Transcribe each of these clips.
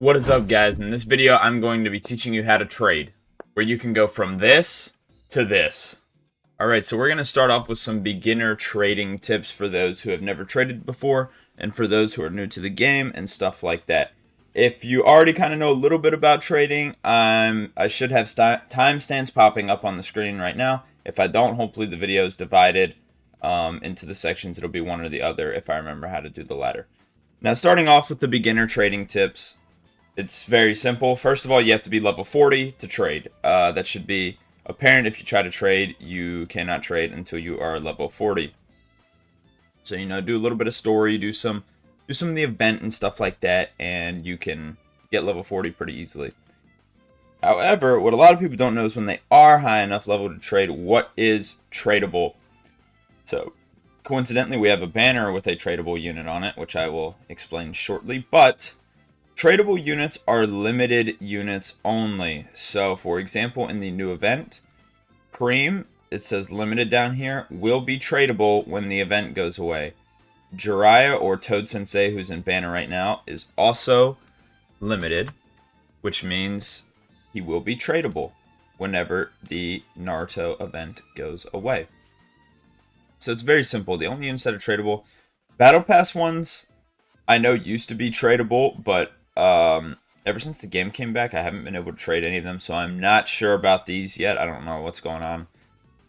What is up, guys? In this video, I'm going to be teaching you how to trade, where you can go from this to this. Alright, so we're going to start off with some beginner trading tips for those who have never traded before, and for those who are new to the game, and stuff like that. If you already kind of know a little bit about trading, I should have timestamps popping up on the screen right now. If I don't, hopefully the video is divided into the sections. It'll be one or the other if I remember how to do the latter. Now, starting off with the beginner trading tips, it's very simple. First of all, you have to be level 40 to trade. That should be apparent. If you try to trade, you cannot trade until you are level 40. So, do a little bit of story, do some of the event and stuff like that, and you can get level 40 pretty easily. However, what a lot of people don't know is when they are high enough level to trade, what is tradable. So, coincidentally, we have a banner with a tradable unit on it, which I will explain shortly, but tradable units are limited units only. So, for example, in the new event, Cream, it says limited down here, will be tradable when the event goes away. Jiraiya, or Toad Sensei, who's in banner right now, is also limited, which means he will be tradable whenever the Naruto event goes away. So it's very simple. The only units that are tradable, Battle Pass ones, I know used to be tradable, but ever since the game came back, I haven't been able to trade any of them, so I'm not sure about these yet. I don't know what's going on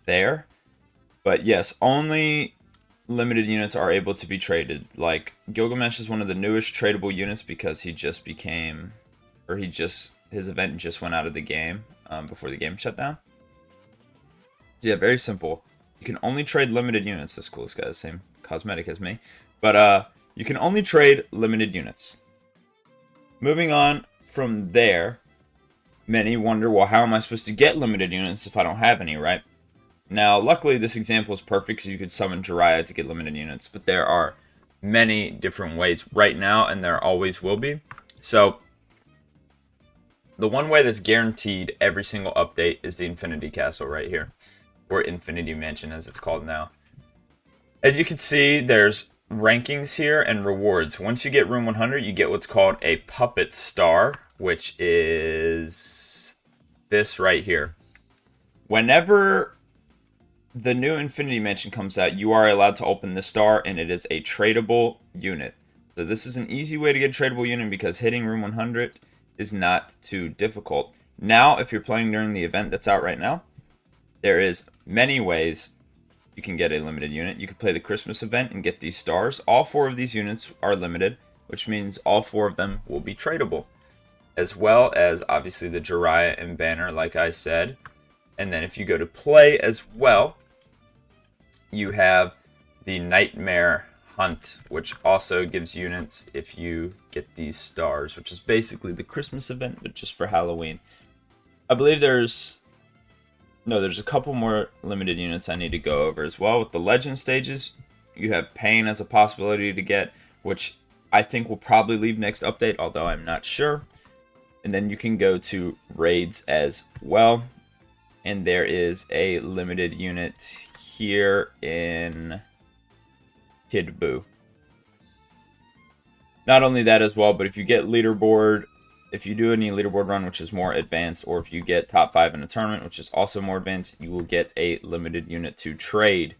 there. But yes, only limited units are able to be traded. Like, Gilgamesh is one of the newest tradable units because he just became, or his event just went out of the game before the game shut down. So yeah, very simple. You can only trade limited units. This coolest guy, the same cosmetic as me. But you can only trade limited units. Moving on from there, many wonder, well, how am I supposed to get limited units if I don't have any, right? Now, luckily, this example is perfect because you could summon Jiraiya to get limited units, but there are many different ways right now, and there always will be. So, the one way that's guaranteed every single update is the Infinity Castle right here, or Infinity Mansion as it's called now. As you can see, there's rankings here and rewards. Once you get room 100, you get what's called a puppet star, which is this right here. Whenever the new Infinity Mansion comes out, you are allowed to open this star, and it is a tradable unit. So this is an easy way to get a tradable unit because hitting room 100 is not too difficult. Now, if you're playing during the event that's out right now, there is many ways you can get a limited unit. You can play the Christmas event and get these stars. All 4 of these units are limited, which means all 4 of them will be tradable. As well as, obviously, the Jiraiya and banner, like I said. And then if you go to play as well, you have the Nightmare Hunt, which also gives units if you get these stars, which is basically the Christmas event, but just for Halloween. I believe there's a couple more limited units I need to go over as well. With the legend stages, you have Pain as a possibility to get, which I think will probably leave next update, although I'm not sure. And then you can go to raids as well. And there is a limited unit here in Kid Buu. Not only that as well, but if you get leaderboard, if you do any leaderboard run, which is more advanced, or if you get top 5 in a tournament, which is also more advanced, you will get a limited unit to trade.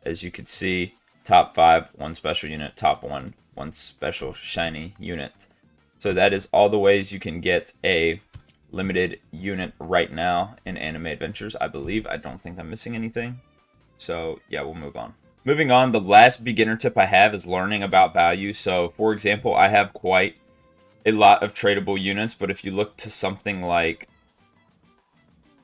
As you can see, top 5, 1 special unit, top 1, 1 special shiny unit. So that is all the ways you can get a limited unit right now in Anime Adventures, I believe. I don't think I'm missing anything. So yeah, we'll move on. Moving on, the last beginner tip I have is learning about value. So for example, I have quite a lot of tradable units, but if you look to something like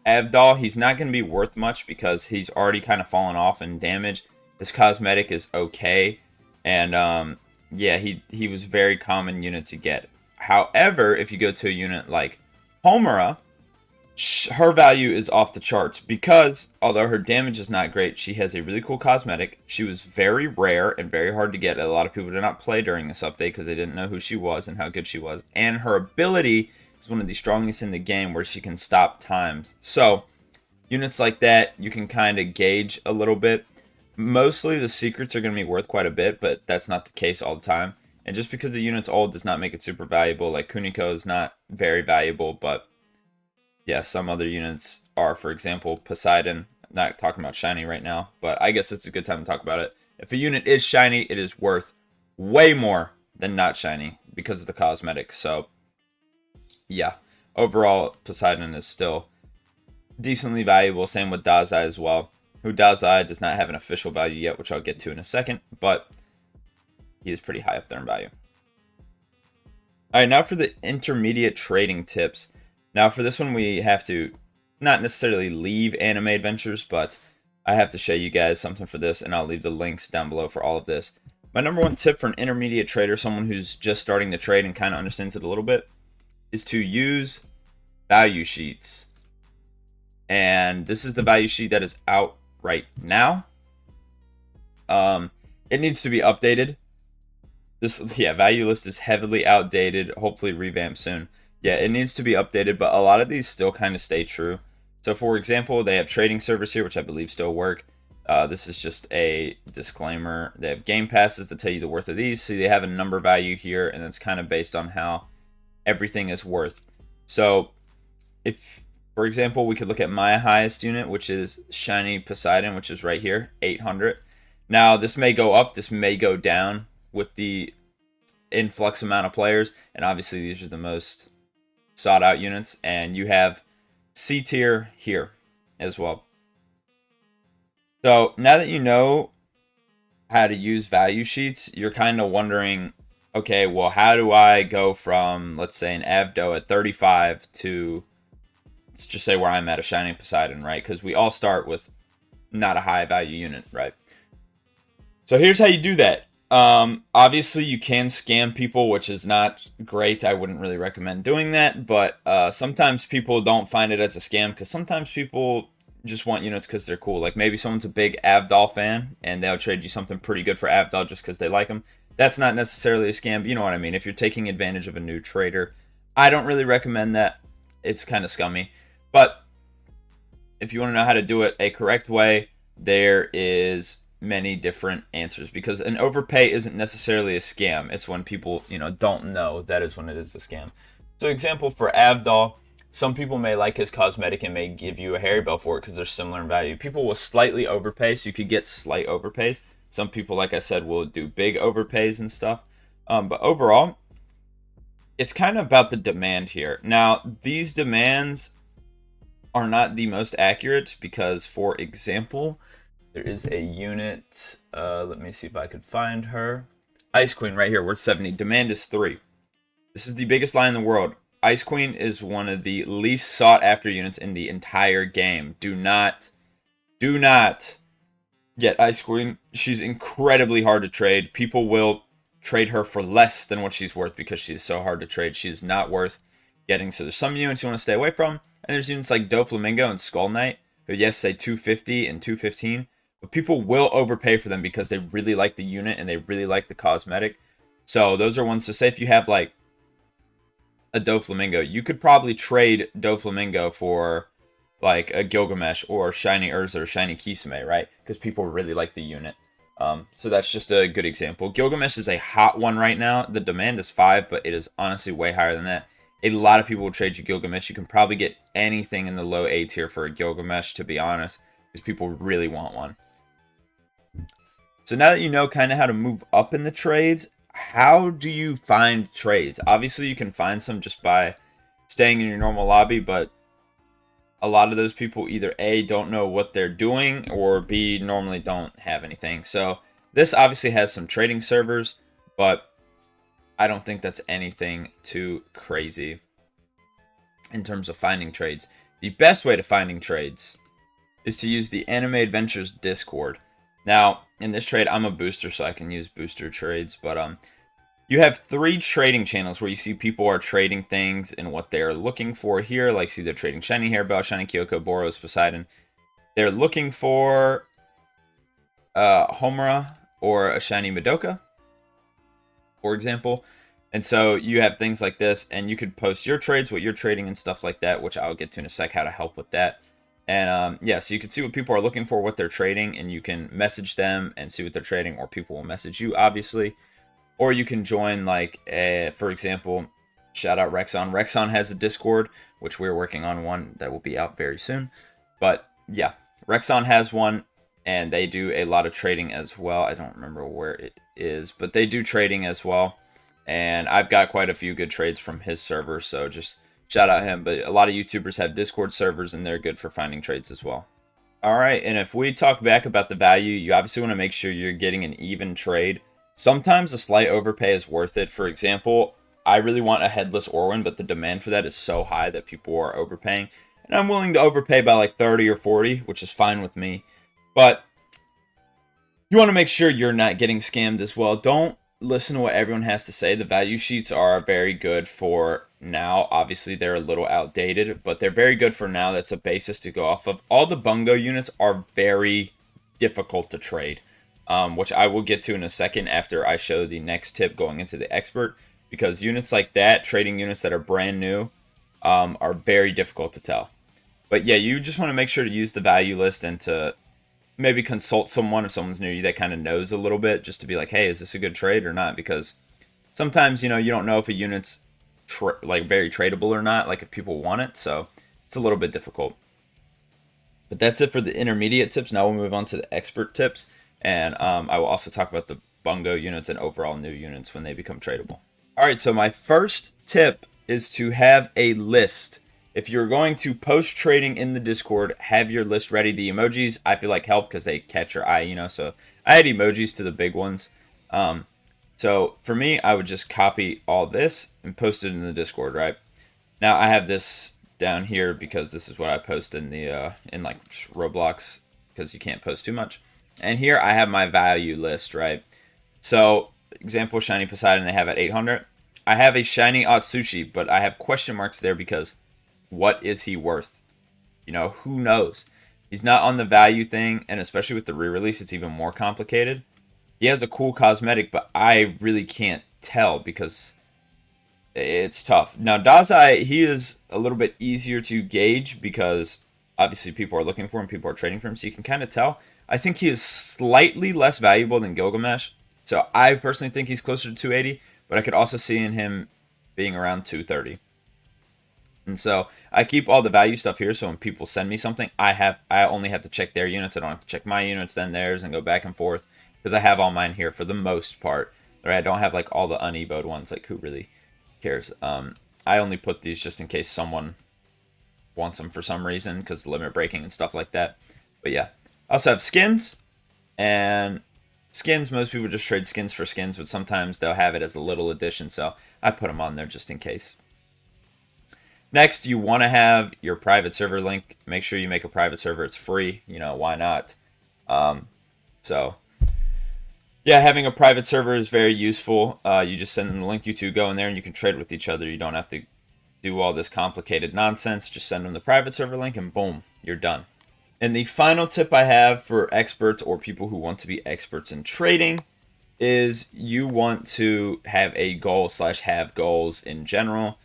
Abdal, he's not going to be worth much because he's already kind of fallen off in damage. His cosmetic is okay, and yeah, he was very common unit to get. However, if you go to a unit like Homura, her value is off the charts because, although her damage is not great, she has a really cool cosmetic. She was very rare and very hard to get. A lot of people did not play during this update because they didn't know who she was and how good she was. And her ability is one of the strongest in the game where she can stop times. So, units like that, you can kind of gauge a little bit. Mostly the secrets are going to be worth quite a bit, but that's not the case all the time. And just because the unit's old does not make it super valuable. Like Kuniko is not very valuable, but yeah, some other units are. For example, Poseidon. I'm not talking about shiny right now, but I guess it's a good time to talk about it. If a unit is shiny, it is worth way more than not shiny because of the cosmetics. So yeah, overall, Poseidon is still decently valuable. Same with Dazai as well. Who Dazai does not have an official value yet, which I'll get to in a second, but he is pretty high up there in value. All right, now for the intermediate trading tips. Now for this one, we have to not necessarily leave Anime Adventures, but I have to show you guys something for this, and I'll leave the links down below for all of this. My number one tip for an intermediate trader, someone who's just starting to trade and kind of understands it a little bit, is to use value sheets. And this is the value sheet that is out right now. It needs to be updated. Value list is heavily outdated. Hopefully revamped soon. Yeah, it needs to be updated, but a lot of these still kind of stay true. So for example, they have trading servers here, which I believe still work. This is just a disclaimer. They have game passes that tell you the worth of these. So they have a number value here, and it's kind of based on how everything is worth. So if, for example, we could look at my highest unit, which is Shiny Poseidon, which is right here, 800. Now, this may go up, this may go down with the influx amount of players, and obviously these are the most sought out units, and you have C tier here as well. So now that you know how to use value sheets, you're kind of wondering, okay, well, how do I go from, let's say, an Avdo at 35 to, let's just say where I'm at, a Shiny Poseidon, right? Because we all start with not a high value unit, right? So here's how you do that. Obviously you can scam people, which is not great. I wouldn't really recommend doing that, but sometimes people don't find it as a scam because sometimes people just want units because they're cool. Like maybe someone's a big Avdol fan and they'll trade you something pretty good for Avdol just because they like him. That's not necessarily a scam, but you know what I mean. If you're taking advantage of a new trader, I don't really recommend that. It's kind of scummy. But if you want to know how to do it a correct way, there is many different answers, because an overpay isn't necessarily a scam. It's when people, don't know, that is when it is a scam. So example for Avdol, some people may like his cosmetic and may give you a Harry Bell for it because they're similar in value. People will slightly overpay, so you could get slight overpays. Some people, like I said, will do big overpays and stuff. But overall, it's kind of about the demand here. Now, these demands are not the most accurate because, for example, there is a unit, let me see if I could find her. Ice Queen right here, worth 70. Demand is 3. This is the biggest line in the world. Ice Queen is one of the least sought after units in the entire game. Do not get Ice Queen. She's incredibly hard to trade. People will trade her for less than what she's worth because she's so hard to trade. She's not worth getting. So there's some units you want to stay away from. And there's units like Doflamingo and Skull Knight, who yes, say 250 and 215. But people will overpay for them because they really like the unit and they really like the cosmetic. So those are ones. So say if you have like a Doflamingo, you could probably trade Doflamingo for like a Gilgamesh or Shiny Urza or Shiny Kisame, right? Because people really like the unit. So that's just a good example. Gilgamesh is a hot one right now. The demand is 5, but it is honestly way higher than that. A lot of people will trade you Gilgamesh. You can probably get anything in the low A tier for a Gilgamesh, to be honest, because people really want one. So now that you know kind of how to move up in the trades, how do you find trades? Obviously, you can find some just by staying in your normal lobby, but a lot of those people either A, don't know what they're doing, or B, normally don't have anything. So this obviously has some trading servers, but I don't think that's anything too crazy in terms of finding trades. The best way to finding trades is to use the Anime Adventures Discord. Now, in this trade, I'm a booster, so I can use booster trades, but you have 3 trading channels where you see people are trading things and what they're looking for here. Like, see, they're trading Shiny Hairbell, Shiny Kyoko, Boros, Poseidon. They're looking for Homura or a Shiny Madoka, for example. And so you have things like this, and you could post your trades, what you're trading and stuff like that, which I'll get to in a sec, how to help with that. And yeah, so you can see what people are looking for, what they're trading, and you can message them and see what they're trading, or people will message you, obviously. Or you can join, like, for example, shout out Rexon. Rexon has a Discord, which we're working on one that will be out very soon. But yeah, Rexon has one, and they do a lot of trading as well. I don't remember where it is, but they do trading as well. And I've got quite a few good trades from his server, so just shout out him. But a lot of YouTubers have Discord servers, and they're good for finding trades as well. All right, and if we talk back about the value, you obviously want to make sure you're getting an even trade. Sometimes a slight overpay is worth it. For example, I really want a headless Orwin, but the demand for that is so high that people are overpaying. And I'm willing to overpay by like 30 or 40, which is fine with me. But you want to make sure you're not getting scammed as well. Don't listen to what everyone has to say. The value sheets are very good for now. Obviously, they're a little outdated, but they're very good for now. That's a basis to go off of. All the Bungo units are very difficult to trade, which I will get to in a second after I show the next tip going into the expert, because units like that, trading units that are brand new, are very difficult to tell. But yeah, you just want to make sure to use the value list and to maybe consult someone if someone's near you that kind of knows a little bit, just to be like, hey, is this a good trade or not? Because sometimes, you don't know if a unit's like very tradable or not, like if people want it, so it's a little bit difficult. But that's it for the intermediate tips. Now we'll move on to the expert tips, and I will also talk about the Bungo units and overall new units when they become tradable. All right, so my first tip is to have a list. If you're going to post trading in the Discord, have your list ready. The emojis, I feel like, help because they catch your eye, so I had emojis to the big ones. So for me, I would just copy all this and post it in the Discord, right? Now I have this down here because this is what I post in the in like Roblox, because you can't post too much. And here I have my value list, right? So example, Shiny Poseidon, they have at 800. I have a Shiny Atsushi, but I have question marks there because what is he worth? Who knows? He's not on the value thing, and especially with the re-release, it's even more complicated. He has a cool cosmetic, but I really can't tell because it's tough. Now, Dazai, he is a little bit easier to gauge because obviously people are looking for him, people are trading for him, so you can kind of tell. I think he is slightly less valuable than Gilgamesh, so I personally think he's closer to 280, but I could also see in him being around 230. And so I keep all the value stuff here, so when people send me something, I only have to check their units. I don't have to check my units, then theirs, and go back and forth, because I have all mine here for the most part. Right? I don't have like all the unevoed ones, like who really cares. I only put these just in case someone wants them for some reason, because limit breaking and stuff like that. But yeah, I also have skins, and skins, most people just trade skins for skins, but sometimes they'll have it as a little addition, so I put them on there just in case. Next, you want to have your private server link. Make sure you make a private server. It's free. Why not? So, yeah, having a private server is very useful. You just send them the link. You two go in there and you can trade with each other. You don't have to do all this complicated nonsense. Just send them the private server link and boom, you're done. And the final tip I have for experts or people who want to be experts in trading is you want to have a goal / have goals in general.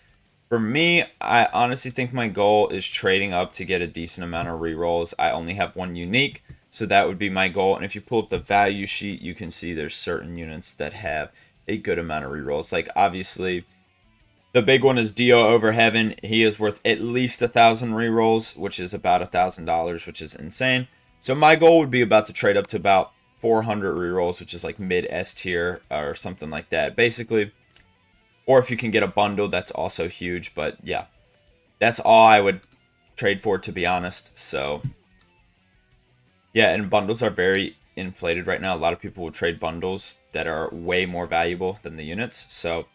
For me, I honestly think my goal is trading up to get a decent amount of rerolls. I only have one unique, so that would be my goal. And if you pull up the value sheet, you can see there's certain units that have a good amount of rerolls. Like, obviously, the big one is Dio Over Heaven. He is worth at least 1,000 rerolls, which is about $1,000, which is insane. So my goal would be about to trade up to about 400 rerolls, which is like mid S tier or something like that. Basically, or if you can get a bundle, that's also huge. But yeah, that's all I would trade for, to be honest. So yeah, and bundles are very inflated right now. A lot of people will trade bundles that are way more valuable than the units. So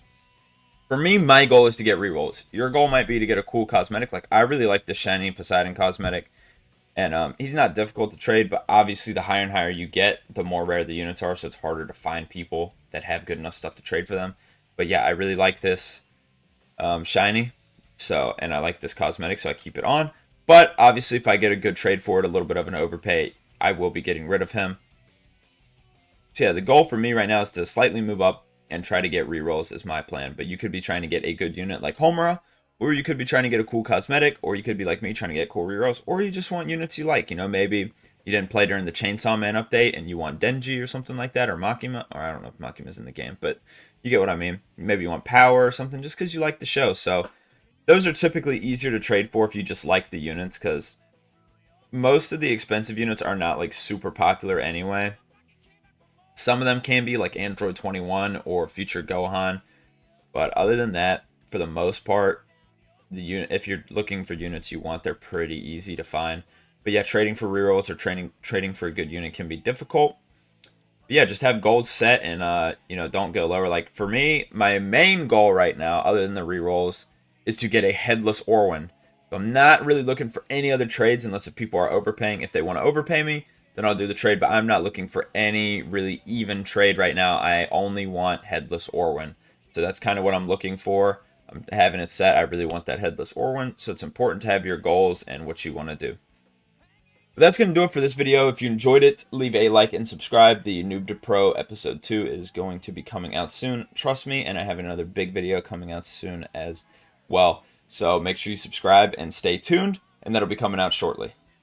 for me, my goal is to get rerolls. Your goal might be to get a cool cosmetic. Like, I really like the Shiny Poseidon cosmetic. And he's not difficult to trade, but obviously the higher and higher you get, the more rare the units are, so it's harder to find people that have good enough stuff to trade for them. But yeah, I really like this Shiny, and I like this cosmetic, so I keep it on. But obviously, if I get a good trade for it, a little bit of an overpay, I will be getting rid of him. So yeah, the goal for me right now is to slightly move up and try to get rerolls is my plan. But you could be trying to get a good unit like Homura, or you could be trying to get a cool cosmetic, or you could be like me trying to get cool rerolls, or you just want units you like. Maybe you didn't play during the Chainsaw Man update and you want Denji or something like that, or Makima, or I don't know if Makima's in the game, but you get what I mean. Maybe you want Power or something just because you like the show. So those are typically easier to trade for if you just like the units, because most of the expensive units are not like super popular anyway. Some of them can be like Android 21 or Future Gohan, but other than that, for the most part, the unit, if you're looking for units you want, they're pretty easy to find. But yeah, trading for rerolls or trading for a good unit can be difficult. But yeah, just have goals set and don't go lower. Like for me, my main goal right now, other than the rerolls, is to get a headless Orwin. So I'm not really looking for any other trades unless if people are overpaying. If they want to overpay me, then I'll do the trade. But I'm not looking for any really even trade right now. I only want headless Orwin. So that's kind of what I'm looking for. I'm having it set. I really want that headless Orwin. So it's important to have your goals and what you want to do. But that's going to do it for this video. If you enjoyed it, leave a like and subscribe. The Noob to Pro episode 2 is going to be coming out soon. Trust me, and I have another big video coming out soon as well. So make sure you subscribe and stay tuned, and that'll be coming out shortly.